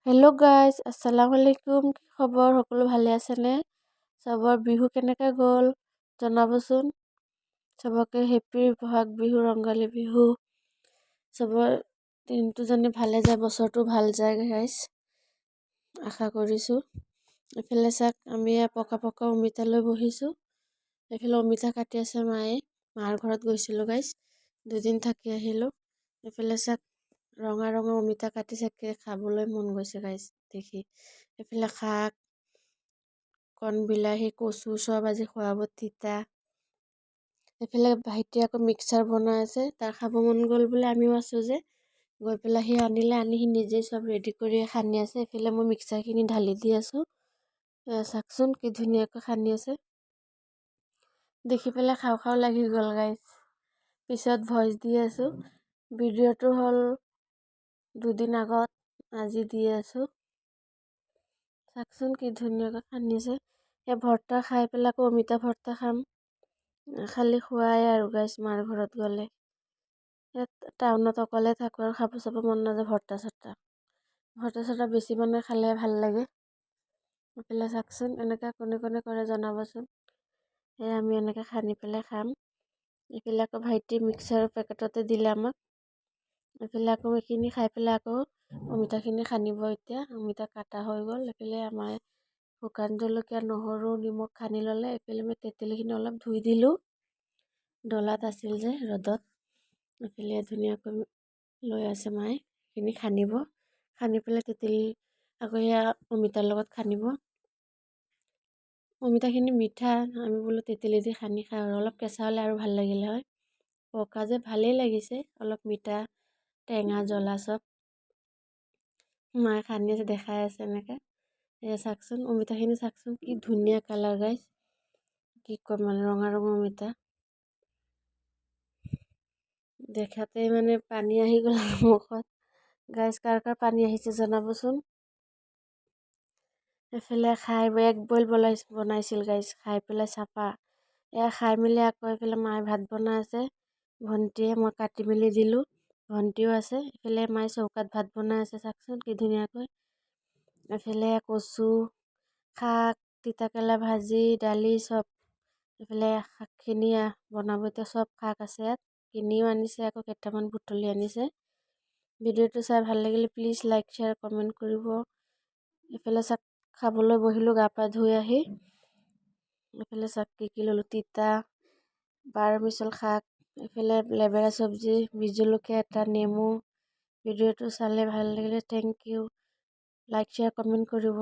Hello' guys, আসসালামু আলাইকুম। কি খবৰ? সকলো ভালে আছেনে? চবৰ বিহু কেনেকৈ গ'ল জনাবচোন। চবকে হেপ্পী বহাগ বিহু, ৰঙালী বিহু। চবৰ দিনটো যেনে ভালে যায়, বছৰটো ভাল যায় গাইজ, আশা কৰিছোঁ। এইফালে চাওক, আমি পকা পকা অমিতা লৈ বহিছোঁ। এইফালে অমিতা কাটি আছে মায়ে। মাৰ ঘৰত গৈছিলোঁ গাইজ, দুদিন থাকি আহিলোঁ। এইফালে চাওক, ৰঙা ৰঙা অমিতা কাটিছে, খাবলৈ মন গৈছে গাইজ দেখি। এইফালে শাক, কণ বিলাহী, কচু চব আজি খুৱাব তিতা। এইফালে ভাইটি আকৌ মিক্সাৰ বনাই আছে, তাৰ খাব মন গ'ল বোলে, আমিও আছোঁ যে গৈ পেলাই সি আনিলে, আনি সি নিজেই চব ৰেডি কৰি সানি আছে। এইফালে মই মিক্সাৰখিনি ঢালি দি আছোঁ। চাওকচোন কি ধুনীয়াকৈ সানি আছে, দেখি পেলাই খাওঁ খাওঁ লাগি গ'ল গাইজ। পিছত ভইচ দি আছোঁ। ভিডিঅ'টো হ'ল দুদিন আগত, আজি দি আছোঁ। চাওকচোন কি ধুনীয়াকৈ সানিছে। এই ভৰ্তা খাই পেলাই আকৌ অমিতা ভৰ্তা খাম, খালি খোৱাই আৰু গাইজ। মাৰ ঘৰত গ'লে ইয়াত টাউনত অকলে থাকোঁ আৰু খাব চাব মন নাযায় ভৰ্তা চৰ্তা বেছি মানুহে খালে ভাল লাগে। এইফালে চাওকচোন, এনেকৈ কোনে কোনে কৰে জনাবচোন। সেয়ে আমি এনেকৈ সানি পেলাই খাম। এইফালে আকৌ ভাইটি মিক্সাৰৰ পেকেটতে দিলে আমাক। এইফালে আকৌ এইখিনি খাই পেলাই আকৌ অমিতাখিনি সানিব। এতিয়া অমিতা কাটা হৈ গ'ল। এইফালে আমাৰ শুকান জলকীয়া, নহৰু, নিমখ সানি ল'লে। এইফালে মই তেঁতেলীখিনি অলপ ধুই দিলোঁ, ডলাত আছিল যে ৰ'দত। এইফালে ধুনীয়াকৈ লৈ আছে মায়ে, সেইখিনি সানিব। সানি পেলাই তেঁতেলী আকৌ সেয়া অমিতাৰ লগত সানিব। অমিতাখিনি মিঠা, আমি বোলো তেঁতেলী দি সানি খাওঁ আৰু অলপ কেঁচা হ'লে আৰু ভাল লাগিলে হয়। পকা যে ভালেই লাগিছে, অলপ মিঠা টেঙা জ্বলা চব। মায়ে সানি আছে, দেখাই আছে এনেকৈ। এয়া চাওকচোন, অমিতাখিনি চাওকচোন কি ধুনীয়া কালাৰ গাইজ, কি ক'ম মানে, ৰঙা ৰঙা অমিতা। দেখাতেই মানে পানী আহি গ'ল মুখত গাইজ। কাৰ কাৰ পানী আহিছে জনাবচোন। এইফালে খাই এক বইল বনাইছিল গাইজ, খাই পেলাই চাফা। এয়া খাই মেলি আকৌ এইফালে মায়ে ভাত বনাই আছে, ভণ্টিয়ে মই কাটি মেলি দিলোঁ, ভণ্টিও আছে। এইফালে মায়ে চৌকাত ভাত বনাই আছে, চাওকচোন কি ধুনীয়াকৈ। এইফালে কচু, শাক, তিতাকেৰেলা ভাজি, দালি চব। এইফালে শাকখিনি বনাব এতিয়া, চব শাক আছে ইয়াত, কিনিও আনিছে, আকৌ কেইটামান বুটলি আনিছে। ভিডিঅ'টো চাই ভাল লাগিলে প্লিজ লাইক, শ্বেয়াৰ, কমেণ্ট কৰিব। এইফালে চাওক, খাবলৈ বহিলোঁ গা পা ধুই আহি। এইফালে চাওক কি কি ল'লোঁ, তিতা, বাৰ মিছল শাক, এইফালে লেবেৰা চব্জি, বিহ জলকীয়া এটা, নেমু। ভিডিঅ'টো চালে ভাল লাগিলে thank you, like share comment কৰিব।